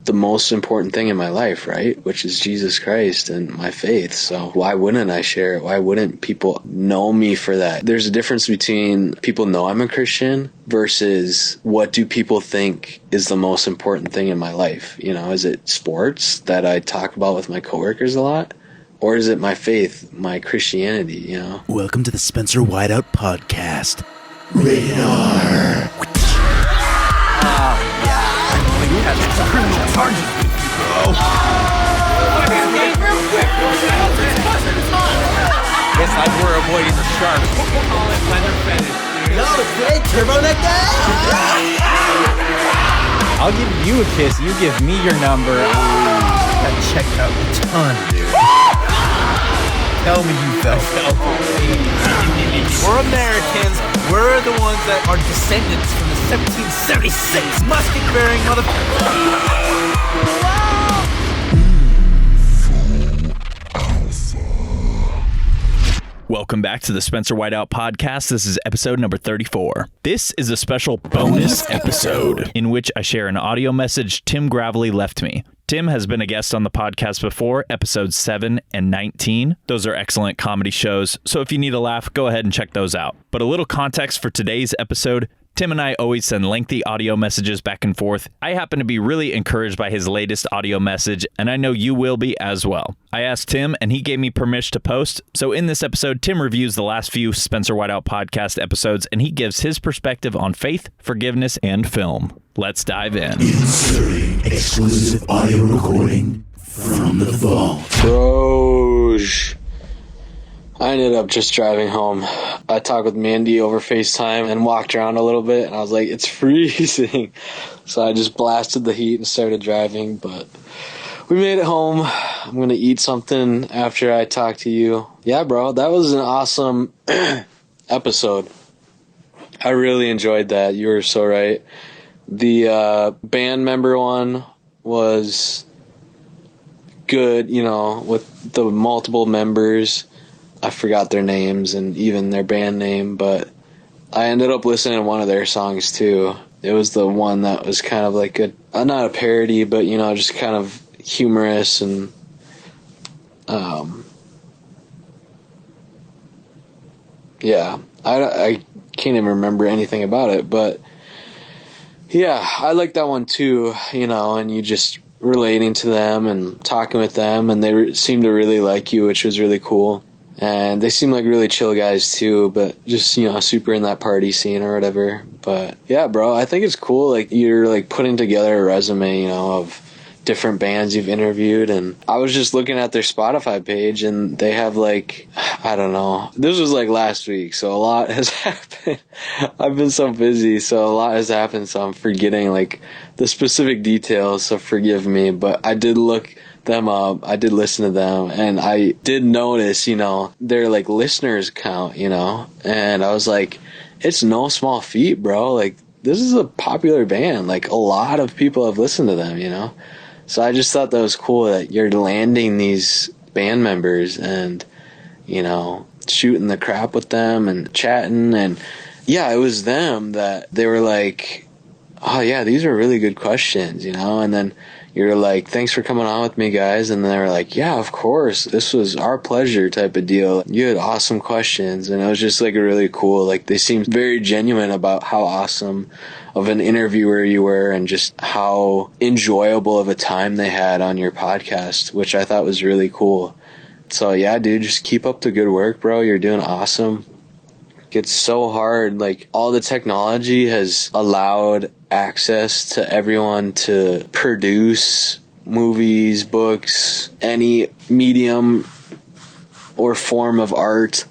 the most important thing in my life, right? Which is Jesus Christ and my faith. So why wouldn't I share it? Why wouldn't people know me for that? There's a difference between people know I'm a Christian versus what do people think is the most important thing in my life? You know, is it sports that I talk about with my coworkers a lot? Or is it my faith, my Christianity, you know? Welcome to the Spencer Whiteout Podcast. Rated R. You have criminal charges with you, bro. Guess like we're avoiding the shark. Call it leather fetish, dude. Yo, today turbo neck day? I'll give you a kiss, you give me your number. That checked out a ton, dude. Tell me you felt. We're Americans. We're the ones that are descendants from the 1776 musket-bearing motherfuckers. Welcome back to the Spencer Whiteout Podcast. This is episode number 34. This is a special bonus episode in which I share an audio message Tim Gravley left me. Tim has been a guest on the podcast before, episodes 7 and 19. Those are excellent comedy shows, so if you need a laugh, go ahead and check those out. But a little context for today's episode. Tim and I always send lengthy audio messages back and forth. I happen to be really encouraged by his latest audio message, and I know you will be as well. I asked Tim, and he gave me permission to post. So in this episode, Tim reviews the last few Spencer Whiteout podcast episodes, and he gives his perspective on faith, forgiveness, and film. Let's dive in. Inserting exclusive audio recording from the vault. Bros. I ended up just driving home. I talked with Mandy over FaceTime and walked around a little bit, and I was like, it's freezing. So I just blasted the heat and started driving, but we made it home. I'm going to eat something after I talk to you. Yeah, bro, that was an awesome episode. I really enjoyed that. You were so right. The band member one was good, you know, with the multiple members. I forgot their names and even their band name, but I ended up listening to one of their songs too. It was the one that was kind of like not a parody, but, you know, just kind of humorous and yeah, I can't even remember anything about it, but yeah, I like that one too, you know, and you just relating to them and talking with them, and they seem to really like you, which was really cool. And they seem like really chill guys too, but just, you know, super in that party scene or whatever. But yeah, bro, I think it's cool. Like, you're like putting together a resume, you know, of different bands you've interviewed. And I was just looking at their Spotify page, and they have like, I don't know, this was like last week, so a lot has happened. I've been so busy, so a lot has happened, so I'm forgetting like the specific details, so forgive me. But I did look them up, I did listen to them, and I did notice, you know, their like listeners count, you know, and I was like, it's no small feat, bro. Like, this is a popular band, like a lot of people have listened to them, you know. So I just thought that was cool that you're landing these band members and, you know, shooting the crap with them and chatting. And yeah, it was them that they were like, oh yeah, these are really good questions, you know. And then you're like, thanks for coming on with me, guys. And they were like, yeah, of course, this was our pleasure type of deal. You had awesome questions. And it was just like a really cool, like, they seemed very genuine about how awesome of an interviewer you were and just how enjoyable of a time they had on your podcast, which I thought was really cool. So yeah, dude, just keep up the good work, bro. You're doing awesome. It's so hard. Like, all the technology has allowed access to everyone to produce movies, books, any medium or form of art,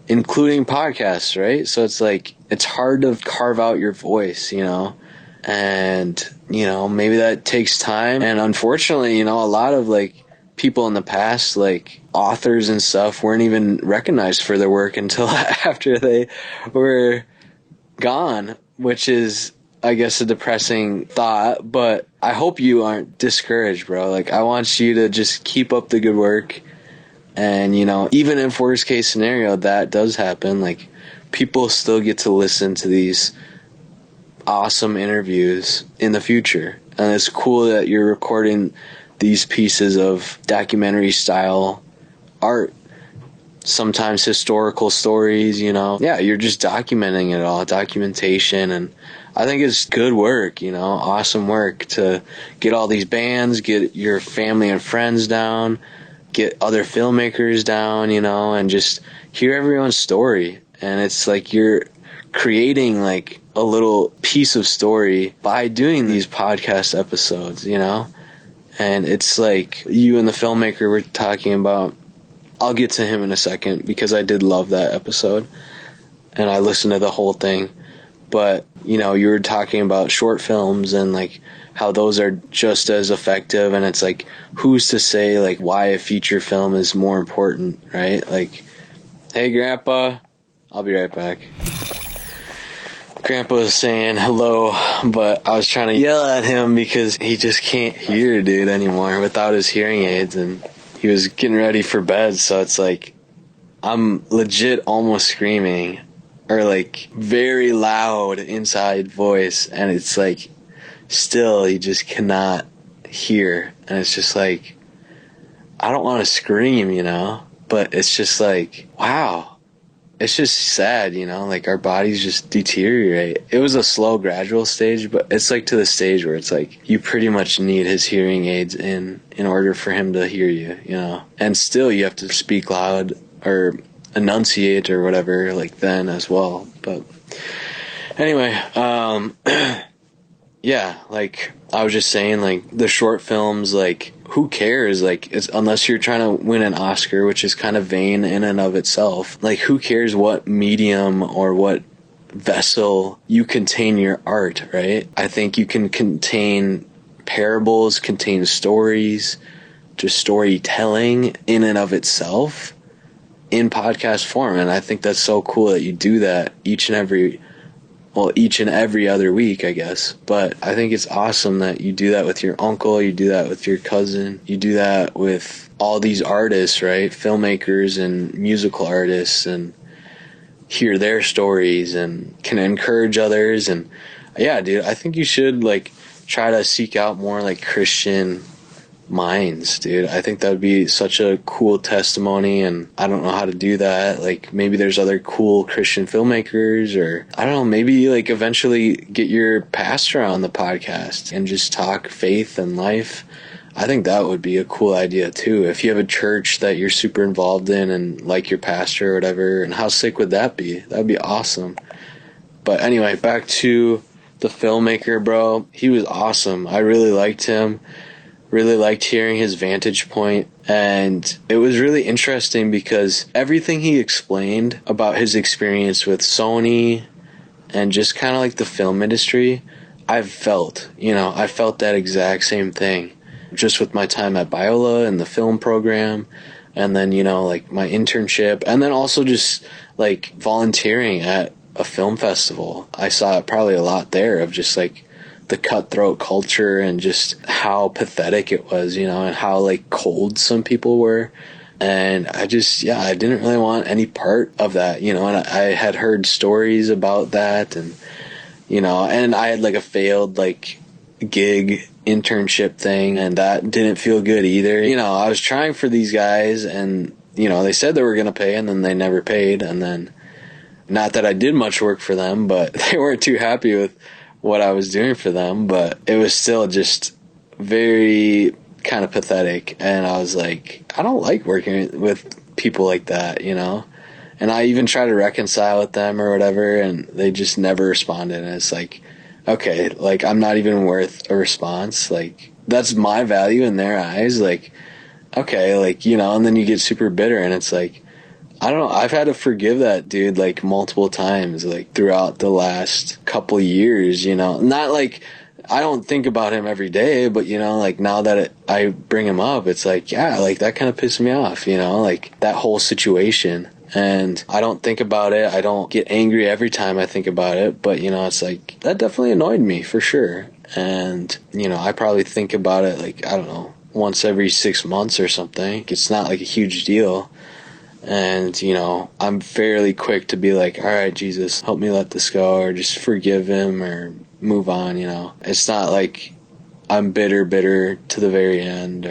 including podcasts, right? So it's like, it's hard to carve out your voice, you know, and, you know, maybe that takes time. And unfortunately, you know, a lot of like people in the past, like authors and stuff, weren't even recognized for their work until after they were gone, which is, I guess, a depressing thought. But I hope you aren't discouraged, bro. Like, I want you to just keep up the good work. And, you know, even if worst case scenario that does happen, like, people still get to listen to these awesome interviews in the future. And it's cool that you're recording these pieces of documentary style art, sometimes historical stories, you know. Yeah, you're just documenting it all, documentation, and I think it's good work, you know, awesome work to get all these bands, get your family and friends down, get other filmmakers down, you know, and just hear everyone's story. And it's like you're creating like a little piece of story by doing these podcast episodes, you know. And it's like you and the filmmaker were talking about. I'll get to him in a second because I did love that episode and I listened to the whole thing. But, you know, you were talking about short films and like how those are just as effective, and it's like, who's to say like why a feature film is more important, right? Like, hey Grandpa, I'll be right back. Grandpa was saying hello, but I was trying to yell at him because he just can't hear, dude, anymore without his hearing aids, and he was getting ready for bed, so it's like I'm legit almost screaming, or like very loud inside voice, and it's like still he just cannot hear, and it's just like I don't want to scream, you know, but it's just like, wow. It's just sad, you know, like our bodies just deteriorate. It was a slow, gradual stage, but it's like to the stage where it's like you pretty much need his hearing aids in order for him to hear you, you know. And still you have to speak loud or enunciate or whatever like then as well. But anyway, yeah, like I was just saying, like the short films, like who cares? Like, it's, unless you're trying to win an Oscar, which is kind of vain in and of itself. Like, who cares what medium or what vessel you contain your art, right? I think you can contain parables, contain stories, just storytelling in and of itself in podcast form. And I think that's so cool that you do that each and every other week, I guess. But I think it's awesome that you do that with your uncle, you do that with your cousin, you do that with all these artists, right? Filmmakers and musical artists, and hear their stories and can encourage others. And yeah, dude, I think you should like try to seek out more like Christian minds, dude. I think that would be such a cool testimony, and I don't know how to do that. Like, maybe there's other cool Christian filmmakers, or I don't know, maybe like eventually get your pastor on the podcast and just talk faith and life. I think that would be a cool idea too. If you have a church that you're super involved in and like your pastor or whatever, and how sick would that be? That would be awesome. But anyway, back to the filmmaker, bro. He was awesome. I really liked him. Really liked hearing his vantage point, and it was really interesting because everything he explained about his experience with Sony and just kind of like the film industry, I've felt, you know, I felt that exact same thing just with my time at Biola and the film program, and then, you know, like my internship, and then also just like volunteering at a film festival. I saw it probably a lot there of just like the cutthroat culture and just how pathetic it was, you know, and how like cold some people were. And I didn't really want any part of that, you know, and I had heard stories about that, and, you know, and I had like a failed like gig internship thing, and that didn't feel good either. You know, I was trying for these guys, and, you know, they said they were going to pay, and then they never paid. And then, not that I did much work for them, but they weren't too happy with what I was doing for them, but it was still just very kind of pathetic. And I was like, I don't like working with people like that, you know? And I even tried to reconcile with them or whatever, and they just never responded. And it's like, okay, like, I'm not even worth a response. Like, that's my value in their eyes. Like, okay, like, you know, and then you get super bitter, and it's like, I don't know, I've had to forgive that dude like multiple times, like throughout the last couple years, you know. Not like I don't think about him every day, but, you know, like now that I bring him up, it's like, yeah, like that kind of pissed me off, you know, like that whole situation. And I don't think about it. I don't get angry every time I think about it, but, you know, it's like that definitely annoyed me for sure. And, you know, I probably think about it like, I don't know, once every 6 months or something. It's not like a huge deal. And, you know, I'm fairly quick to be like, all right, Jesus, help me let this go, or just forgive him or move on, you know. It's not like I'm bitter to the very end,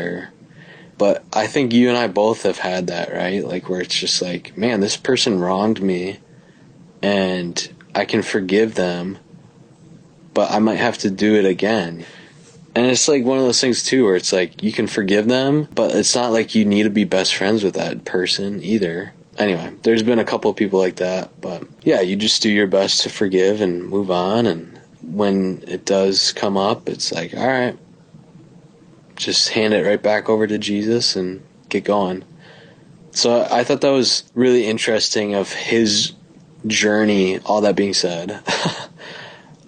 but I think you and I both have had that, right? Like where it's just like, man, this person wronged me and I can forgive them, but I might have to do it again. And it's like one of those things too where it's like you can forgive them, but it's not like you need to be best friends with that person either. Anyway, there's been a couple of people like that, but yeah, you just do your best to forgive and move on, and when it does come up, it's like, all right, just hand it right back over to Jesus and get going. So I thought that was really interesting of his journey, all that being said.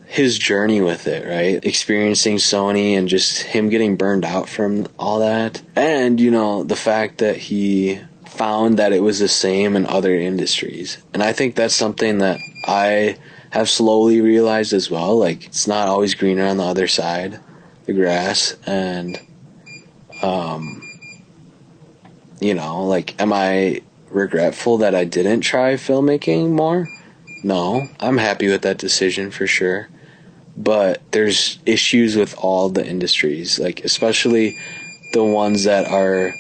His journey with it, right? Experiencing Sony and just him getting burned out from all that. And, you know, the fact that he found that it was the same in other industries. And I think that's something that I have slowly realized as well. Like, it's not always greener on the other side, the grass. And, you know, like, am I regretful that I didn't try filmmaking more? No. I'm happy with that decision for sure. But there's issues with all the industries, like especially the ones that are,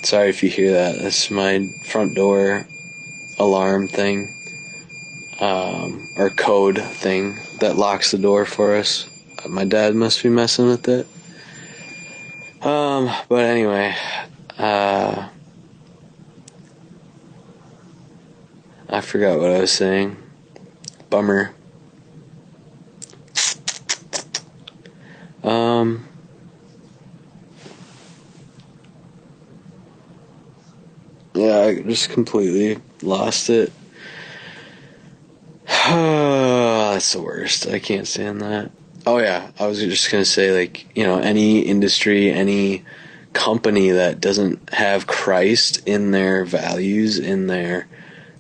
sorry if you hear that, that's my front door alarm thing, or code thing that locks the door for us. My dad must be messing with it. But anyway, I forgot what I was saying. Bummer. Yeah, I just completely lost it. That's the worst. I can't stand that. Oh yeah, I was just gonna say, like, you know, any industry, any company that doesn't have Christ in their values, in their,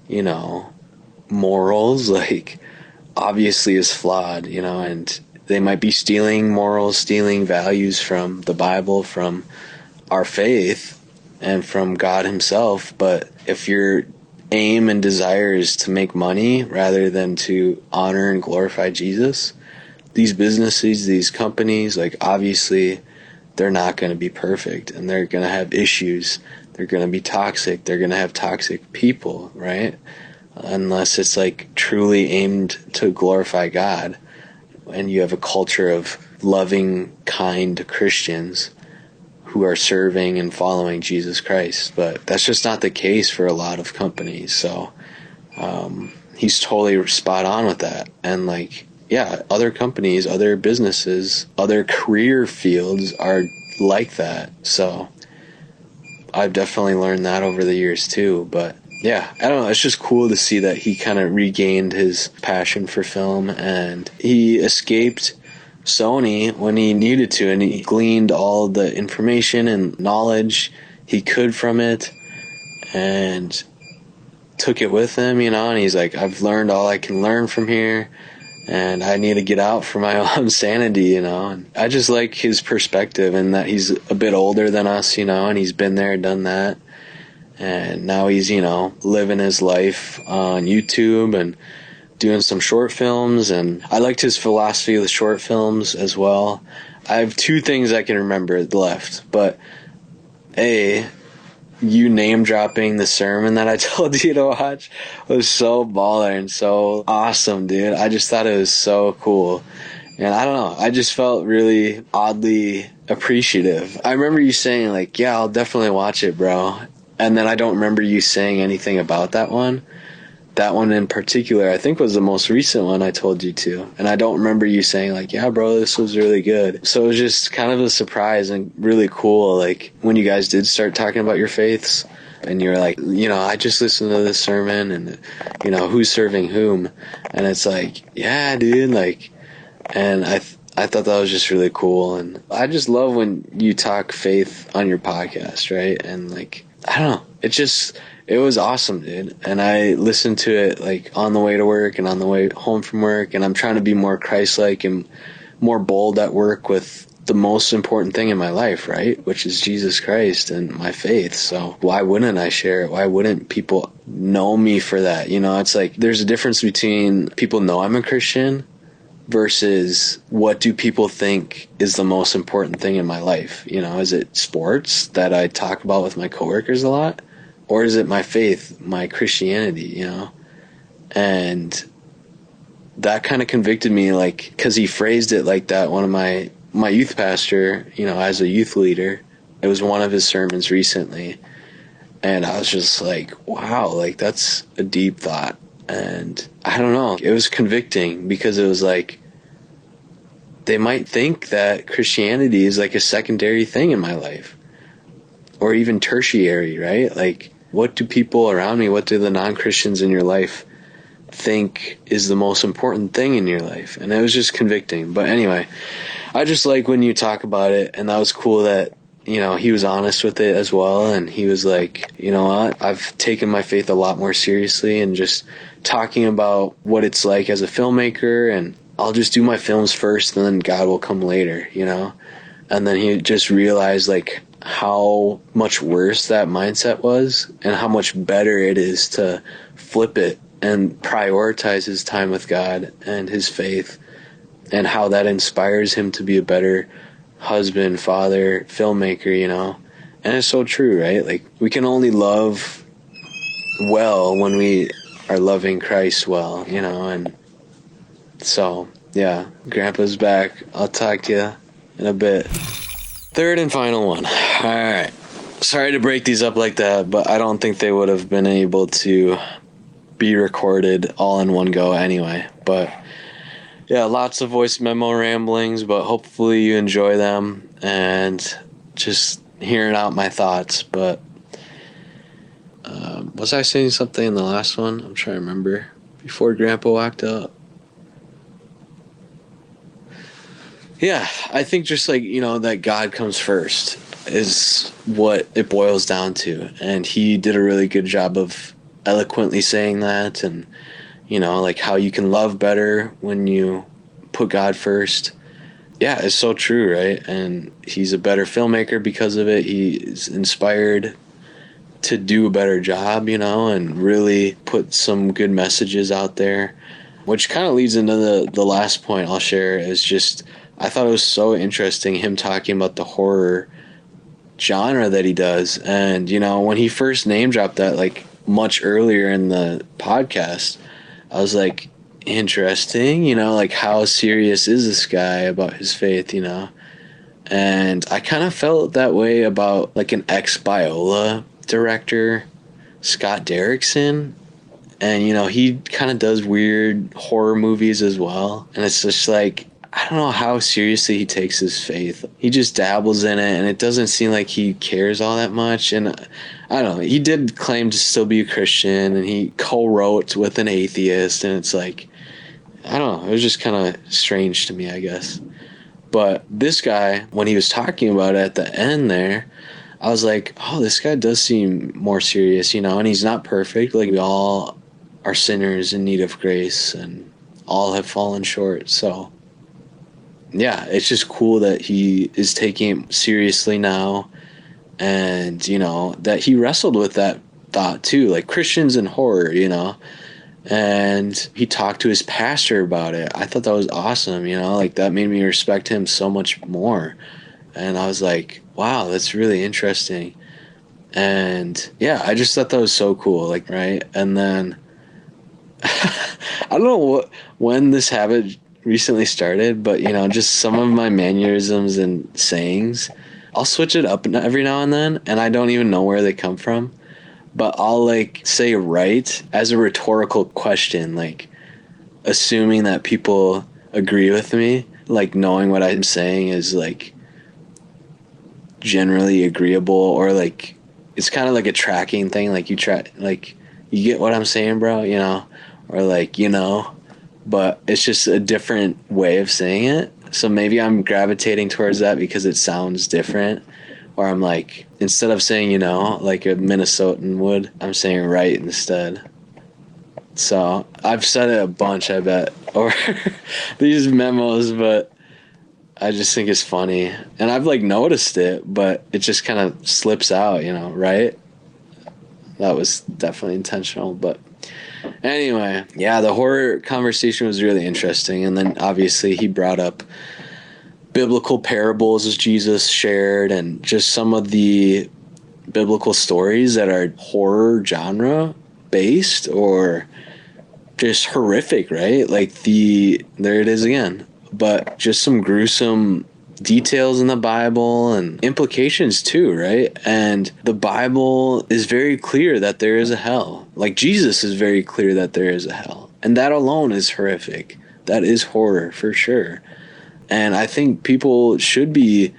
you know, morals, like, obviously is flawed, you know, and they might be stealing morals, stealing values from the Bible, from our faith, and from God himself. But if your aim and desire is to make money rather than to honor and glorify Jesus, these businesses, these companies, like, obviously they're not going to be perfect, and they're going to have issues. They're going to be toxic. They're going to have toxic people, right? Unless it's like truly aimed to glorify God, and you have a culture of loving, kind Christians who are serving and following Jesus Christ. But that's just not the case for a lot of companies. So he's totally spot on with that. And, like, yeah, other companies, other businesses, other career fields are like that. So I've definitely learned that over the years too. But yeah, I don't know, it's just cool to see that he kind of regained his passion for film, and he escaped Sony when he needed to, and he gleaned all the information and knowledge he could from it and took it with him, you know, and he's like, I've learned all I can learn from here, and I need to get out for my own sanity, you know. And I just like his perspective, and that he's a bit older than us, you know, and he's been there, done that. And now he's, you know, living his life on YouTube and doing some short films. And I liked his philosophy with short films as well. I have two things I can remember left. But, A, you name dropping the sermon that I told you to watch was so baller and so awesome, dude. I just thought it was so cool. And I don't know, I just felt really oddly appreciative. I remember you saying, like, yeah, I'll definitely watch it, bro. And then I don't remember you saying anything about that one. That one in particular, I think, was the most recent one I told you to. And I don't remember you saying, like, yeah, bro, this was really good. So it was just kind of a surprise and really cool, like, when you guys did start talking about your faiths. And you were like, you know, I just listened to this sermon, and, you know, who's serving whom. And it's like, yeah, dude, like, and I thought that was just really cool. And I just love when you talk faith on your podcast, right? And, like, I don't know. It was awesome, dude. And I listened to it, like, on the way to work and on the way home from work. And I'm trying to be more Christ-like and more bold at work with the most important thing in my life, right? Which is Jesus Christ and my faith. So why wouldn't I share it? Why wouldn't people know me for that? You know, it's like there's a difference between people know I'm a Christian, versus what do people think is the most important thing in my life? You know, is it sports that I talk about with my coworkers a lot? Or is it my faith, my Christianity, you know? And that kind of convicted me, like, because he phrased it like that. One of my youth pastor, you know, as a youth leader, it was one of his sermons recently. And I was just like, wow, like, that's a deep thought. And I don't know, it was convicting because it was like, they might think that Christianity is like a secondary thing in my life, or even tertiary, right? Like, what do people around me, what do the non-Christians in your life think is the most important thing in your life? And it was just convicting. But anyway, I just like when you talk about it, and that was cool that, you know, he was honest with it as well. And he was like, you know what, I've taken my faith a lot more seriously, and just talking about what it's like as a filmmaker, and I'll just do my films first and then God will come later, you know? And then he just realized, like, how much worse that mindset was, and how much better it is to flip it and prioritize his time with God and his faith, and how that inspires him to be a better husband, father, filmmaker, you know? And it's so true, right? Like, we can only love well when we are loving Christ well, you know? And so, yeah, Grandpa's back. I'll talk to you in a bit. Third and final one. All right. Sorry to break these up like that, but I don't think they would have been able to be recorded all in one go anyway. But yeah, lots of voice memo ramblings, but hopefully you enjoy them and just hearing out my thoughts. But was I saying something in the last one? I'm trying to remember. Before Grandpa walked out. Yeah, I think just like, you know, that God comes first is what it boils down to. And he did a really good job of eloquently saying that, and, you know, like how you can love better when you put God first. Yeah, it's so true, right? And he's a better filmmaker because of it. He is inspired to do a better job, you know, and really put some good messages out there, which kind of leads into the last point I'll share is just, I thought it was so interesting him talking about the horror genre that he does. And, you know, when he first name dropped that, like, much earlier in the podcast, I was like, interesting, you know, like, how serious is this guy about his faith, you know? And I kind of felt that way about, like, an ex-Biola director, Scott Derrickson. And, you know, he kind of does weird horror movies as well. And it's just like, I don't know how seriously he takes his faith. He just dabbles in it, and it doesn't seem like he cares all that much. And I don't know, he did claim to still be a Christian, and he co-wrote with an atheist, and it's like, I don't know, it was just kind of strange to me, I guess. But this guy, when he was talking about it at the end there, I was like, oh, this guy does seem more serious, you know, and he's not perfect. Like, we all are sinners in need of grace, and all have fallen short, so yeah, it's just cool that he is taking it seriously now, and, you know, that he wrestled with that thought too, like Christians and horror, you know, and he talked to his pastor about it. I thought that was awesome, you know, like, that made me respect him so much more. And I was like, wow, that's really interesting. And yeah, I just thought that was so cool, like, right? And then I don't know when this habit recently started, but, you know, just some of my mannerisms and sayings, I'll switch it up every now and then, and I don't even know where they come from, but I'll, like, say right as a rhetorical question, like, assuming that people agree with me, like, knowing what I'm saying is, like, generally agreeable, or, like, it's kind of like a tracking thing, like, you get what I'm saying, bro, you know, or, like, you know, but it's just a different way of saying it. So maybe I'm gravitating towards that because it sounds different. Or I'm like, instead of saying, you know, like a Minnesotan would, I'm saying right instead. So I've said it a bunch, I bet, over these memos, but I just think it's funny. And I've, like, noticed it, but it just kind of slips out, you know, right? That was definitely intentional, but Anyway, yeah, the horror conversation was really interesting. And then obviously he brought up biblical parables as Jesus shared, and just some of the biblical stories that are horror genre based or just horrific, right? Like there it is again. But just some gruesome details in the Bible and implications too, right? And the Bible is very clear that there is a hell. Like Jesus is very clear that there is a hell. And that alone is horrific. That is horror for sure. And I think people should be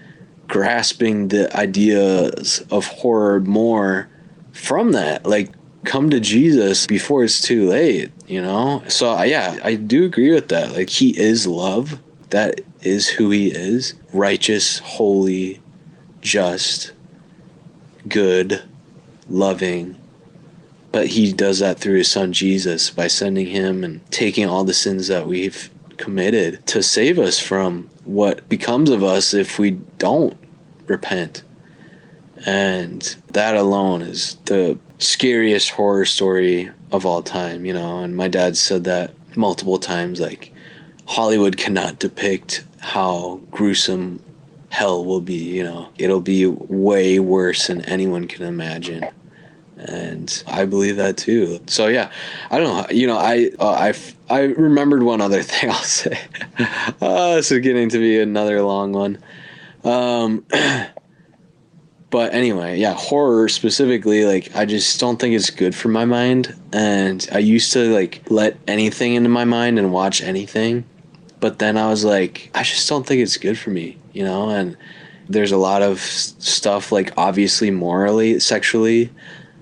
grasping the ideas of horror more from that. Like, come to Jesus before it's too late, you know? So, yeah, I do agree with that. Like, he is love. That is who he is. Righteous, holy, just, good, loving. But he does that through his son Jesus by sending him and taking all the sins that we've committed to save us from what becomes of us if we don't repent. And that alone is the scariest horror story of all time, you know. And my dad said that multiple times, like, Hollywood cannot depict how gruesome hell will be, you know. It'll be way worse than anyone can imagine. And I believe that too. So yeah, I don't know. You know, I remembered one other thing I'll say. This is getting to be another long one. But anyway, yeah, horror specifically, like, I just don't think it's good for my mind. And I used to, like, let anything into my mind and watch anything. But then I was like, I just don't think it's good for me, you know? And there's a lot of stuff, like, obviously morally, sexually,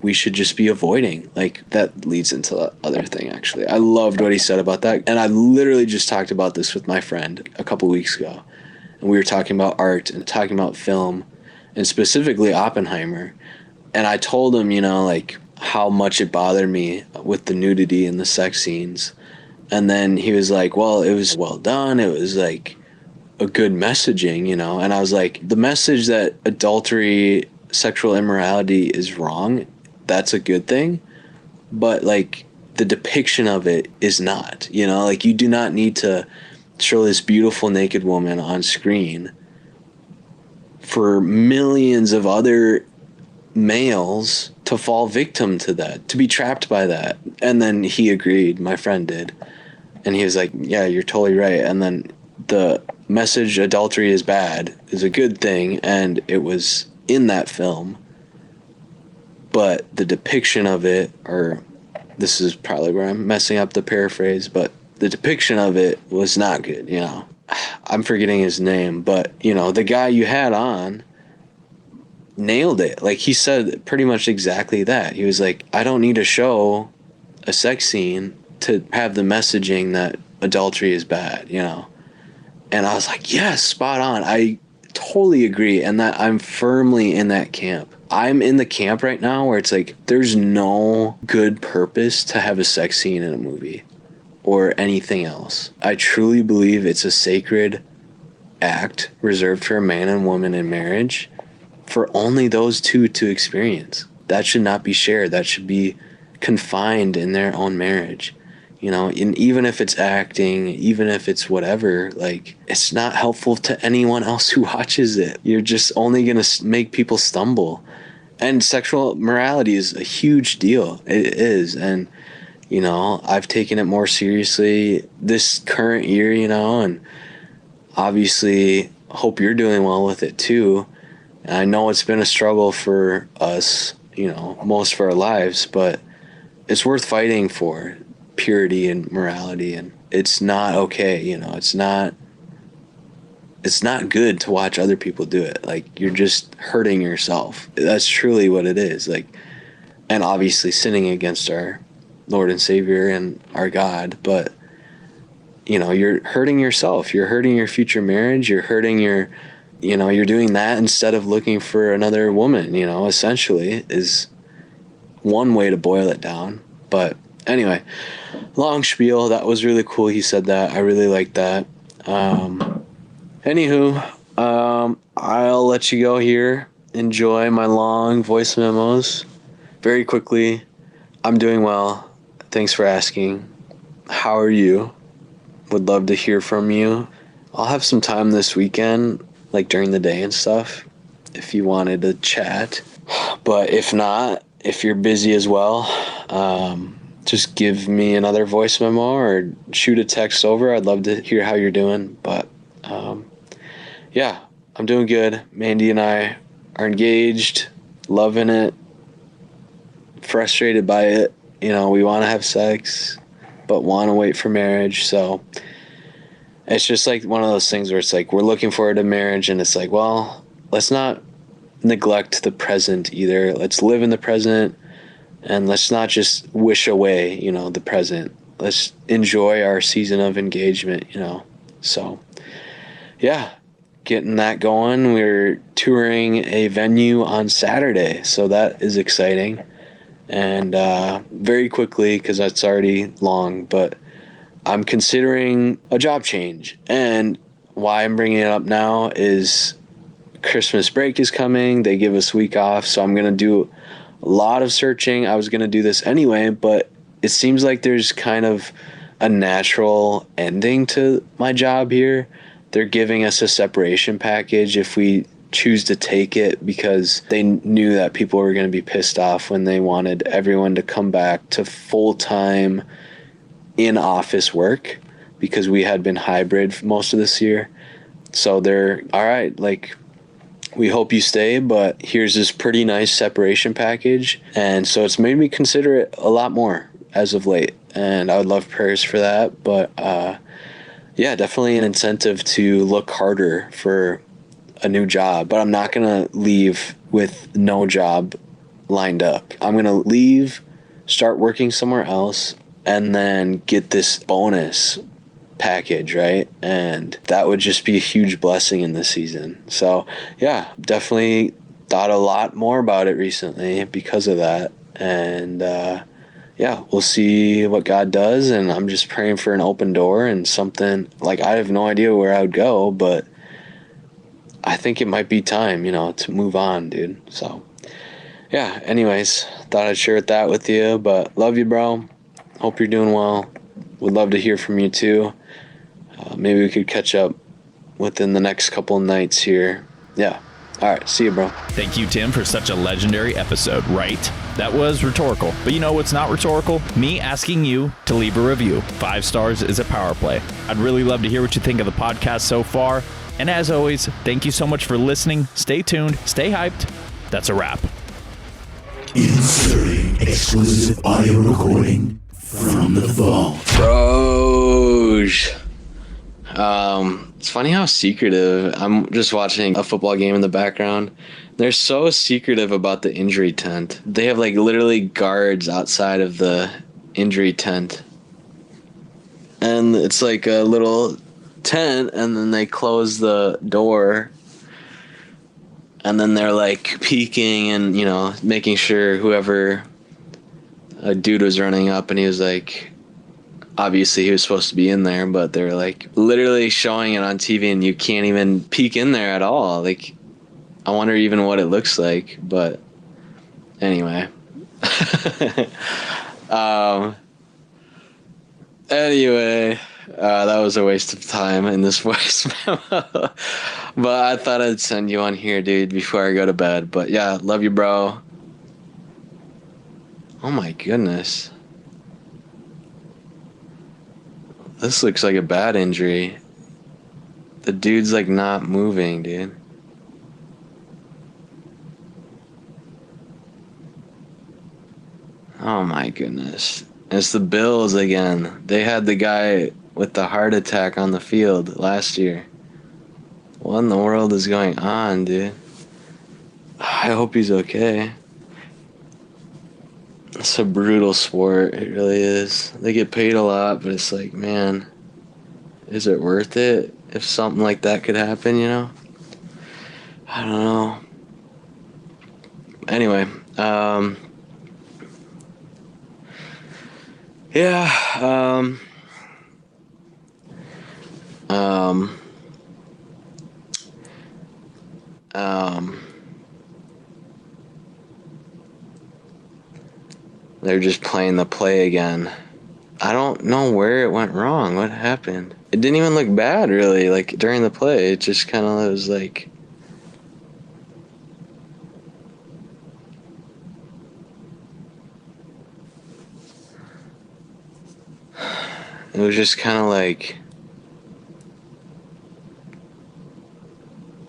we should just be avoiding. Like, that leads into the other thing, actually. I loved what he said about that. And I literally just talked about this with my friend a couple weeks ago. And we were talking about art and talking about film, and specifically Oppenheimer. And I told him, you know, like, how much it bothered me with the nudity and the sex scenes. And then he was like, well, it was well done. It was, like, a good messaging, you know. And I was like, the message that adultery, sexual immorality is wrong, that's a good thing. But, like, the depiction of it is not, you know. Like, you do not need to show this beautiful naked woman on screen for millions of other males to fall victim to that, to be trapped by that. And then he agreed, my friend did. And he was like, yeah, you're totally right. And then the message, adultery is bad, is a good thing, and it was in that film. But the depiction of it, or this is probably where I'm messing up the paraphrase, but the depiction of it was not good, you know. I'm forgetting his name, but, you know, the guy you had on nailed it. Like, he said pretty much exactly that. He was like, I don't need to show a sex scene to have the messaging that adultery is bad, you know. And I was like, yes, spot on. I totally agree. And that I'm firmly in that camp. I'm in the camp right now where it's like, there's no good purpose to have a sex scene in a movie or anything else. I truly believe it's a sacred act reserved for a man and woman in marriage for only those two to experience. That should not be shared. That should be confined in their own marriage. You know, and even if it's acting, even if it's whatever, like, it's not helpful to anyone else who watches it. You're just only going to make people stumble. And sexual morality is a huge deal. It is. And, you know, I've taken it more seriously this current year, you know, and obviously hope you're doing well with it too. And I know it's been a struggle for us, you know, most of our lives, but it's worth fighting for. Purity and morality, and it's not okay, you know. It's not good to watch other people do it. Like, you're just hurting yourself. That's truly what it is. Like, and obviously sinning against our Lord and Savior and our God, but, you know, you're hurting yourself. You're hurting your future marriage. You're hurting your, you know, you're doing that instead of looking for another woman, you know, essentially, is one way to boil it down. But anyway, long spiel. That was really cool. He said that. I really liked that. Anywho, I'll let you go here. Enjoy my long voice memos. Very quickly, I'm doing well. Thanks for asking. How are you? Would love to hear from you. I'll have some time this weekend, like during the day and stuff, if you wanted to chat. But if not, if you're busy as well, just give me another voice memo or shoot a text over. I'd love to hear how you're doing. But yeah, I'm doing good. Mandy and I are engaged, loving it, frustrated by it. You know, we want to have sex, but want to wait for marriage. So it's just like one of those things where it's like we're looking forward to marriage, and it's like, well, let's not neglect the present either. Let's live in the present, and let's not just wish away, you know, the present. Let's enjoy our season of engagement, you know. So yeah, getting that going. We're touring a venue on Saturday, so that is exciting. And very quickly, because that's already long, but I'm considering a job change. And why I'm bringing it up now is Christmas break is coming. They give us a week off, so I'm going to do a lot of searching. I was going to do this anyway, but it seems like there's kind of a natural ending to my job here. They're giving us a separation package if we choose to take it, because they knew that people were going to be pissed off when they wanted everyone to come back to full-time in-office work, because we had been hybrid most of this year. So they're, all right, like, we hope you stay, but here's this pretty nice separation package. And so it's made me consider it a lot more as of late, and I would love prayers for that. But yeah, definitely an incentive to look harder for a new job. But I'm not gonna leave with no job lined up. I'm gonna leave, start working somewhere else, and then get this bonus package, right? And that would just be a huge blessing in this season. So yeah, definitely thought a lot more about it recently because of that. And yeah, we'll see what God does, and I'm just praying for an open door and something. Like, I have no idea where I would go, but I think it might be time, you know, to move on, dude. So yeah, anyways, thought I'd share that with you. But love you, bro. Hope you're doing well. Would love to hear from you too. Maybe we could catch up within the next couple of nights here. Yeah. All right. See you, bro. Thank you, Tim, for such a legendary episode, right? That was rhetorical. But you know what's not rhetorical? Me asking you to leave a review. 5 stars is a power play. I'd really love to hear what you think of the podcast so far. And as always, thank you so much for listening. Stay tuned. Stay hyped. That's a wrap. Inserting exclusive audio recording from the vault. Bros. It's funny how secretive. I'm just watching a football game in the background. They're so secretive about the injury tent. They have like literally guards outside of the injury tent. And it's like a little tent, and then they close the door. And then they're like peeking and, you know, making sure whoever a dude was running up, and he was like, obviously he was supposed to be in there, but they're like literally showing it on TV, and you can't even peek in there at all. Like, I wonder even what it looks like. But anyway. Anyway, that was a waste of time in this voice memo. But I thought I'd send you on here, dude, before I go to bed. But yeah, love you, bro. Oh my goodness. This looks like a bad injury. The dude's like not moving, dude. Oh my goodness. It's the Bills again. They had the guy with the heart attack on the field last year. What in the world is going on, dude? I hope he's okay. It's a brutal sport. It really is. They get paid a lot, but it's like, man, is it worth it if something like that could happen, you know? I don't know. Anyway, yeah, they're just playing the play again. I don't know where it went wrong. What happened? It didn't even look bad, really. Like, during the play, it just kind of was like... It was just kind of like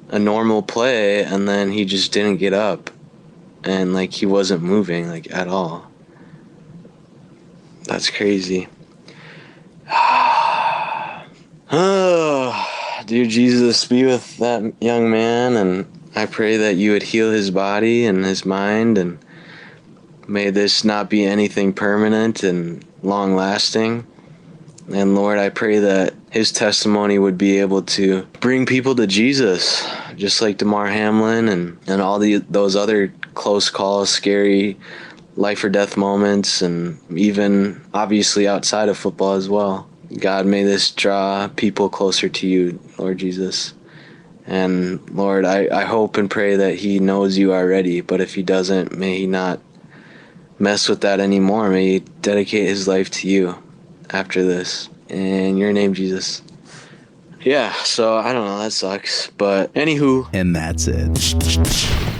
a normal play, and then he just didn't get up, and like he wasn't moving like at all. That's crazy. Oh, dear Jesus, be with that young man, and I pray that you would heal his body and his mind, and may this not be anything permanent and long lasting. And Lord, I pray that his testimony would be able to bring people to Jesus, just like Damar Hamlin and all those other close calls, scary life or death moments, and even obviously outside of football as well. God, may this draw people closer to you, Lord Jesus. And Lord, I hope and pray that he knows you already, but if he doesn't, may he not mess with that anymore. May he dedicate his life to you after this. In your name, Jesus. Yeah, so I don't know, that sucks. But anywho. And that's it.